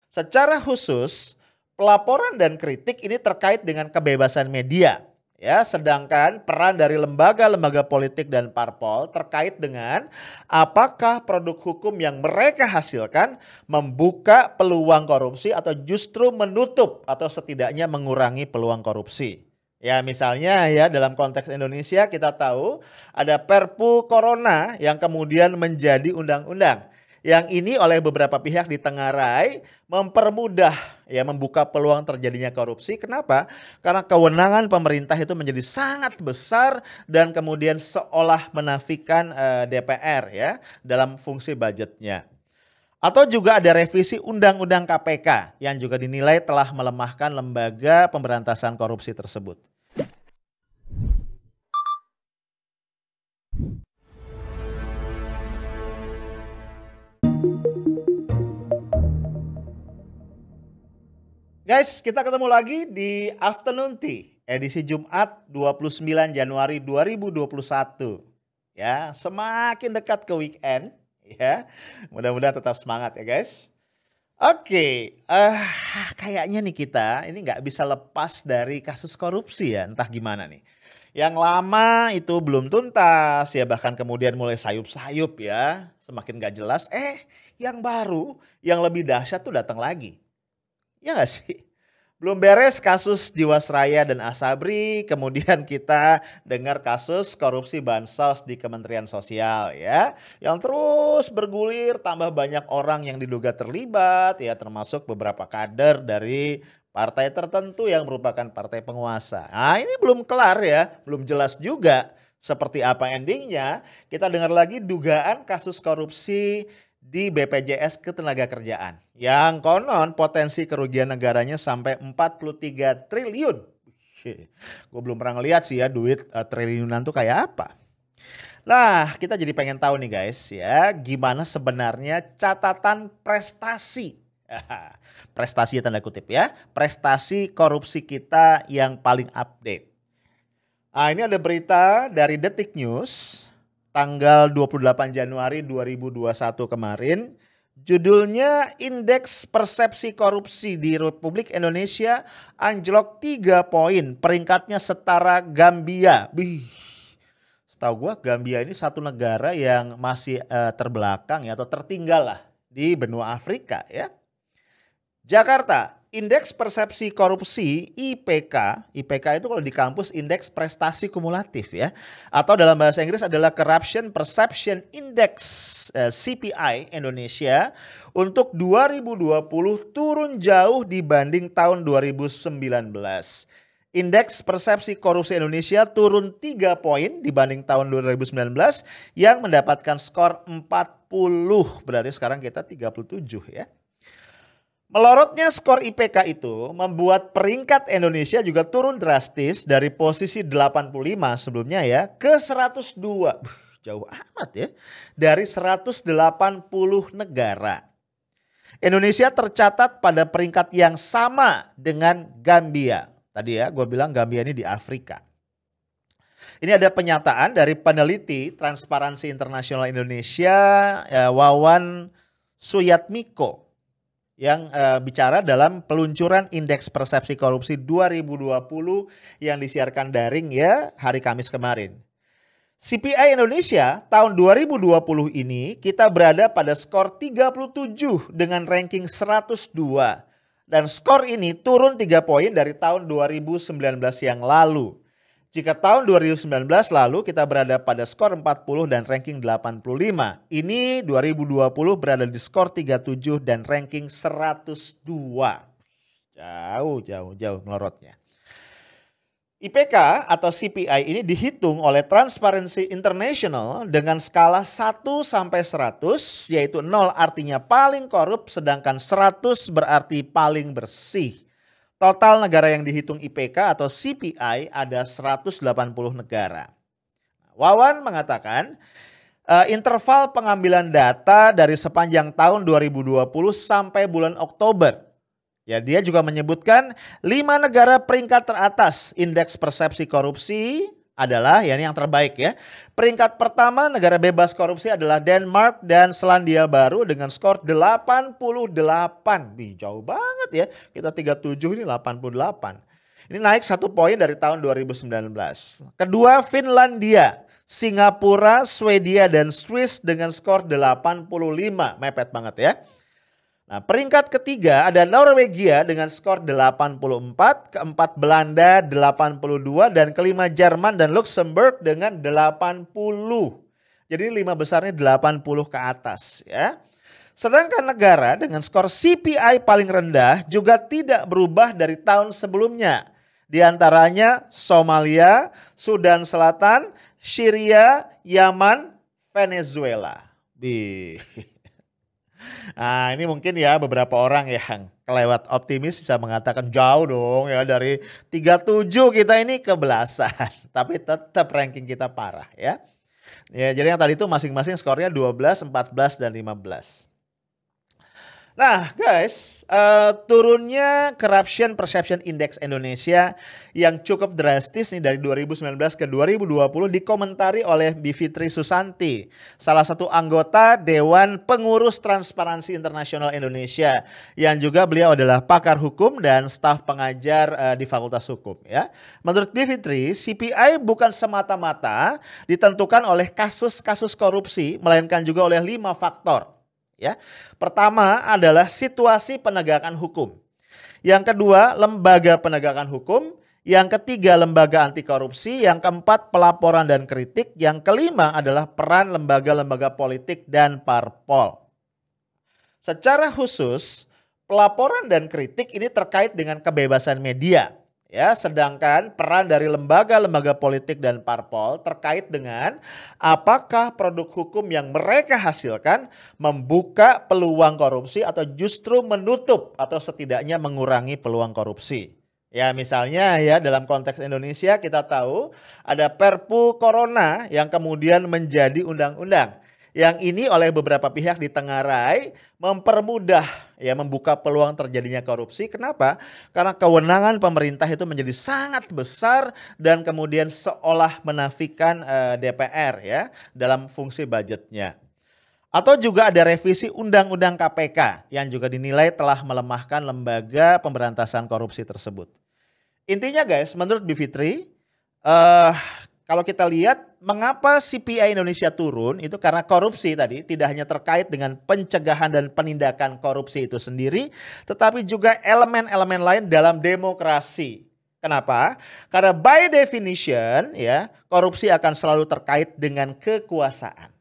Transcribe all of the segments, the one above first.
Secara khusus, pelaporan dan kritik ini terkait dengan kebebasan media. Ya, sedangkan peran dari lembaga-lembaga politik dan parpol terkait dengan apakah produk hukum yang mereka hasilkan membuka peluang korupsi atau justru menutup atau setidaknya mengurangi peluang korupsi. Ya, misalnya ya dalam konteks Indonesia kita tahu ada Perpu Corona yang kemudian menjadi undang-undang. Yang ini oleh beberapa pihak ditengarai mempermudah ya membuka peluang terjadinya korupsi. Kenapa? Karena kewenangan pemerintah itu menjadi sangat besar dan kemudian seolah menafikan DPR ya dalam fungsi budgetnya. Atau juga ada revisi Undang-Undang KPK yang juga dinilai telah melemahkan lembaga pemberantasan korupsi tersebut. Guys, kita ketemu lagi di Afternoon Tea, edisi Jumat 29 Januari 2021. Ya, semakin dekat ke weekend, ya. Mudah-mudahan tetap semangat ya guys. Oke, kayaknya nih kita ini nggak bisa lepas dari kasus korupsi ya, entah gimana nih. Yang lama itu belum tuntas ya, bahkan kemudian mulai sayup-sayup ya, semakin nggak jelas. Yang baru, yang lebih dahsyat tuh datang lagi. Ya nggak sih? Belum beres kasus Jiwasraya dan Asabri, kemudian kita dengar kasus korupsi bansos di Kementerian Sosial ya. Yang terus bergulir, tambah banyak orang yang diduga terlibat ya, termasuk beberapa kader dari partai tertentu yang merupakan partai penguasa. Nah ini belum kelar ya, belum jelas juga seperti apa endingnya. Kita dengar lagi dugaan kasus korupsi di BPJS Ketenagakerjaan yang konon potensi kerugian negaranya sampai 43 triliun. Gue belum pernah ngeliat sih ya duit triliunan tuh kayak apa. Lah kita jadi pengen tahu nih guys ya, gimana sebenarnya catatan prestasi. Prestasi tanda kutip ya, prestasi korupsi kita yang paling update. Nah ini ada berita dari Detik News tanggal 28 Januari 2021 kemarin. Judulnya Indeks Persepsi Korupsi di Republik Indonesia anjlok 3 poin. Peringkatnya setara Gambia. Setahu gue Gambia ini satu negara yang masih terbelakang ya, atau tertinggal lah di benua Afrika ya. Jakarta. Indeks Persepsi Korupsi IPK, IPK itu kalau di kampus Indeks Prestasi Kumulatif ya, atau dalam bahasa Inggris adalah Corruption Perception Index CPI Indonesia untuk 2020 turun jauh dibanding tahun 2019. Indeks Persepsi Korupsi Indonesia turun 3 poin dibanding tahun 2019 yang mendapatkan skor 40, berarti sekarang kita 37 ya. Melorotnya skor IPK itu membuat peringkat Indonesia juga turun drastis dari posisi 85 sebelumnya ya ke 102. Jauh amat ya. Dari 180 negara. Indonesia tercatat pada peringkat yang sama dengan Gambia. Tadi ya gue bilang Gambia ini di Afrika. Ini ada pernyataan dari peneliti Transparansi Internasional Indonesia Wawan Suyatmiko yang bicara dalam peluncuran Indeks Persepsi Korupsi 2020 yang disiarkan daring ya hari Kamis kemarin. CPI Indonesia tahun 2020 ini kita berada pada skor 37 dengan ranking 102. Dan skor ini turun 3 poin dari tahun 2019 yang lalu. Jika tahun 2019 lalu kita berada pada skor 40 dan ranking 85. Ini 2020 berada di skor 37 dan ranking 102. Jauh melorotnya. IPK atau CPI ini dihitung oleh Transparency International dengan skala 1 sampai 100, yaitu 0 artinya paling korup sedangkan 100 berarti paling bersih. Total negara yang dihitung IPK atau CPI ada 180 negara. Wawan mengatakan interval pengambilan data dari sepanjang tahun 2020 sampai bulan Oktober. Ya, dia juga menyebutkan 5 negara peringkat teratas indeks persepsi korupsi adalah ya ini yang terbaik ya. Peringkat pertama negara bebas korupsi adalah Denmark dan Selandia Baru dengan skor 88. Wih, jauh banget ya. Kita 37 ini 88. Ini naik 1 poin dari tahun 2019. Kedua Finlandia, Singapura, Swedia dan Swiss dengan skor 85. Mepet banget ya. Nah, peringkat ketiga ada Norwegia dengan skor 84, keempat Belanda 82, dan kelima Jerman dan Luxembourg dengan 80. Jadi 5 besarnya 80 ke atas ya. Sedangkan negara dengan skor CPI paling rendah juga tidak berubah dari tahun sebelumnya. Di antaranya Somalia, Sudan Selatan, Syria, Yaman, Venezuela. Nah, ini mungkin ya beberapa orang yang kelewat optimis bisa mengatakan jauh dong ya dari 37 kita ini ke belasan. Tapi tetap ranking kita parah ya. Ya, jadi yang tadi itu masing-masing skornya 12, 14 dan 15. Nah guys, turunnya Corruption Perception Index Indonesia yang cukup drastis nih dari 2019 ke 2020 dikomentari oleh Bivitri Susanti, salah satu anggota Dewan Pengurus Transparansi Internasional Indonesia, yang juga beliau adalah pakar hukum dan staf pengajar di Fakultas Hukum ya. Menurut Bivitri, CPI bukan semata-mata ditentukan oleh kasus-kasus korupsi, melainkan juga oleh 5 faktor. Ya, pertama adalah situasi penegakan hukum. Yang kedua, lembaga penegakan hukum. Yang ketiga, lembaga anti korupsi. Yang keempat, pelaporan dan kritik. Yang kelima adalah peran lembaga-lembaga politik dan parpol. Secara khusus, pelaporan dan kritik ini terkait dengan kebebasan media. Ya, sedangkan peran dari lembaga-lembaga politik dan parpol terkait dengan apakah produk hukum yang mereka hasilkan membuka peluang korupsi atau justru menutup atau setidaknya mengurangi peluang korupsi. Ya, misalnya ya dalam konteks Indonesia kita tahu ada Perpu Corona yang kemudian menjadi undang-undang. Yang ini oleh beberapa pihak ditengarai mempermudah ya membuka peluang terjadinya korupsi. Kenapa? Karena kewenangan pemerintah itu menjadi sangat besar dan kemudian seolah menafikan DPR ya dalam fungsi budgetnya. Atau juga ada revisi Undang-Undang KPK yang juga dinilai telah melemahkan lembaga pemberantasan korupsi tersebut. Intinya guys, menurut Bivitri, kalau kita lihat mengapa CPI Indonesia turun itu karena korupsi tadi tidak hanya terkait dengan pencegahan dan penindakan korupsi itu sendiri, tetapi juga elemen-elemen lain dalam demokrasi. Kenapa? Karena by definition ya korupsi akan selalu terkait dengan kekuasaan.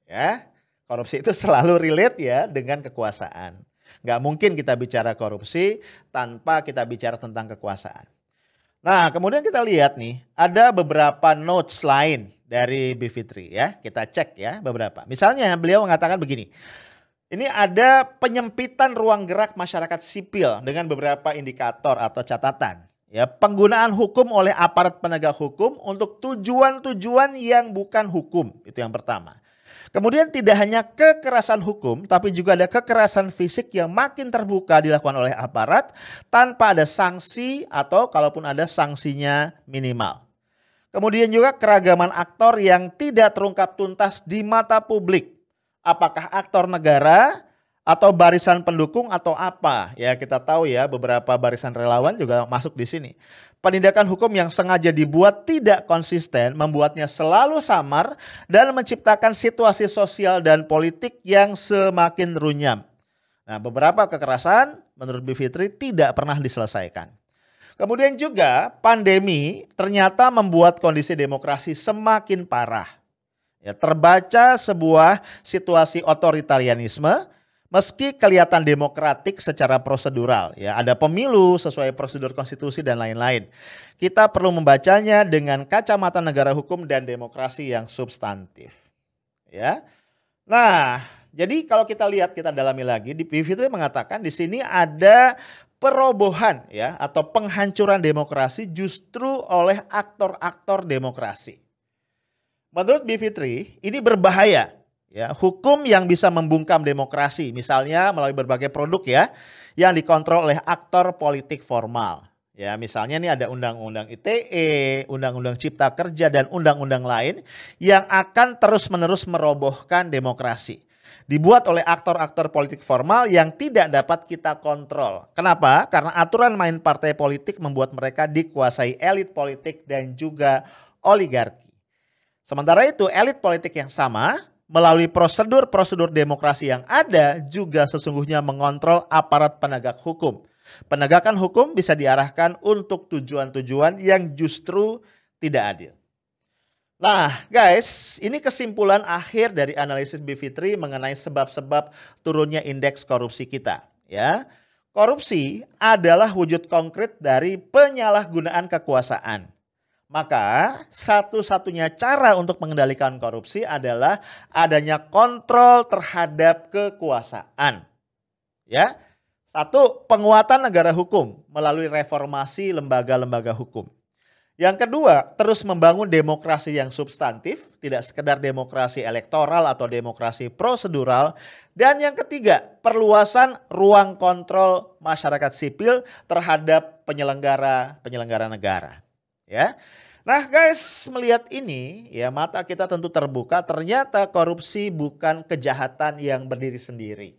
Ya, korupsi itu selalu relate ya dengan kekuasaan. Nggak mungkin kita bicara korupsi tanpa kita bicara tentang kekuasaan. Nah, kemudian kita lihat nih, ada beberapa notes lain dari Bivitri ya. Kita cek ya beberapa. Misalnya beliau mengatakan begini. Ini ada penyempitan ruang gerak masyarakat sipil dengan beberapa indikator atau catatan. Ya, penggunaan hukum oleh aparat penegak hukum untuk tujuan-tujuan yang bukan hukum. Itu yang pertama. Kemudian tidak hanya kekerasan hukum, tapi juga ada kekerasan fisik yang makin terbuka dilakukan oleh aparat tanpa ada sanksi atau kalaupun ada sanksinya minimal. Kemudian juga keragaman aktor yang tidak terungkap tuntas di mata publik. Apakah aktor negara atau barisan pendukung atau apa? Ya kita tahu ya beberapa barisan relawan juga masuk di sini. Penindakan hukum yang sengaja dibuat tidak konsisten membuatnya selalu samar dan menciptakan situasi sosial dan politik yang semakin runyam. Nah, beberapa kekerasan menurut Bivitri tidak pernah diselesaikan. Kemudian juga pandemi ternyata membuat kondisi demokrasi semakin parah. Ya, terbaca sebuah situasi otoritarianisme. Meski kelihatan demokratik secara prosedural, ya ada pemilu sesuai prosedur konstitusi dan lain-lain. Kita perlu membacanya dengan kacamata negara hukum dan demokrasi yang substantif. Ya, nah jadi kalau kita lihat kita dalami lagi, di Bivitri mengatakan di sini ada perobohan ya atau penghancuran demokrasi justru oleh aktor-aktor demokrasi. Menurut Bivitri ini berbahaya. Ya, hukum yang bisa membungkam demokrasi misalnya melalui berbagai produk ya yang dikontrol oleh aktor politik formal. Ya, misalnya nih ada undang-undang ITE, undang-undang Cipta Kerja dan undang-undang lain yang akan terus-menerus merobohkan demokrasi. Dibuat oleh aktor-aktor politik formal yang tidak dapat kita kontrol. Kenapa? Karena aturan main partai politik membuat mereka dikuasai elit politik dan juga oligarki. Sementara itu, elit politik yang sama melalui prosedur-prosedur demokrasi yang ada juga sesungguhnya mengontrol aparat penegak hukum. Penegakan hukum bisa diarahkan untuk tujuan-tujuan yang justru tidak adil. Nah guys, ini kesimpulan akhir dari analisis Bivitri mengenai sebab-sebab turunnya indeks korupsi kita. Ya, korupsi adalah wujud konkret dari penyalahgunaan kekuasaan. Maka satu-satunya cara untuk mengendalikan korupsi adalah adanya kontrol terhadap kekuasaan. Ya. Satu, penguatan negara hukum melalui reformasi lembaga-lembaga hukum. Yang kedua, terus membangun demokrasi yang substantif, tidak sekedar demokrasi elektoral atau demokrasi prosedural. Dan yang ketiga, perluasan ruang kontrol masyarakat sipil terhadap penyelenggara negara. Ya. Nah guys, melihat ini ya mata kita tentu terbuka, ternyata korupsi bukan kejahatan yang berdiri sendiri.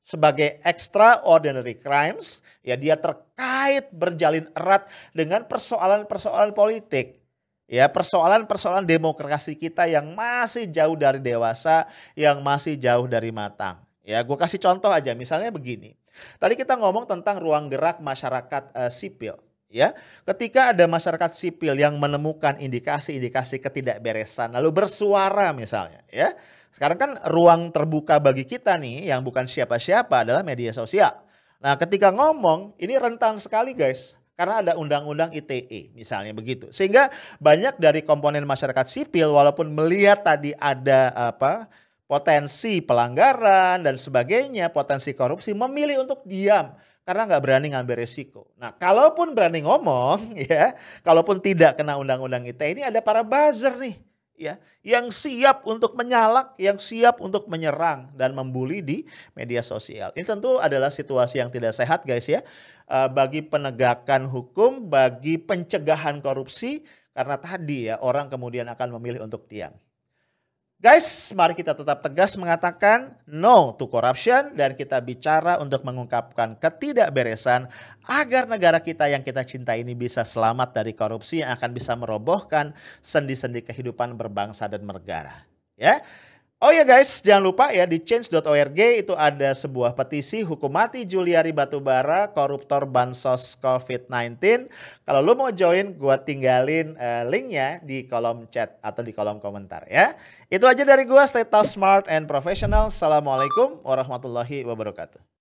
Sebagai extraordinary crimes, ya dia terkait berjalin erat dengan persoalan-persoalan politik. Ya, persoalan-persoalan demokrasi kita yang masih jauh dari dewasa, yang masih jauh dari matang. Ya, gue kasih contoh aja, misalnya begini. Tadi kita ngomong tentang ruang gerak masyarakat sipil. Ya, ketika ada masyarakat sipil yang menemukan indikasi-indikasi ketidakberesan, lalu bersuara misalnya, ya. Sekarang kan ruang terbuka bagi kita nih yang bukan siapa-siapa adalah media sosial. Nah ketika ngomong ini rentan sekali guys. Karena ada undang-undang ITE misalnya begitu. Sehingga banyak dari komponen masyarakat sipil walaupun melihat tadi ada potensi pelanggaran dan sebagainya, potensi korupsi memilih untuk diam. Karena nggak berani ngambil resiko. Nah kalaupun berani ngomong ya, kalaupun tidak kena undang-undang ITE ini ada para buzzer nih. Ya, yang siap untuk menyalak, yang siap untuk menyerang dan membuli di media sosial. Ini tentu adalah situasi yang tidak sehat guys ya. Bagi penegakan hukum, bagi pencegahan korupsi. Karena tadi ya orang kemudian akan memilih untuk diam. Guys, mari kita tetap tegas mengatakan no to corruption dan kita bicara untuk mengungkapkan ketidakberesan agar negara kita yang kita cintai ini bisa selamat dari korupsi yang akan bisa merobohkan sendi-sendi kehidupan berbangsa dan bernegara. Ya. Oh ya guys, jangan lupa ya di change.org itu ada sebuah petisi hukum mati Juliari Batubara, koruptor bansos COVID-19. Kalau lo mau join, gua tinggalin linknya di kolom chat atau di kolom komentar ya. Itu aja dari gua, stay tough, smart, and professional. Assalamualaikum warahmatullahi wabarakatuh.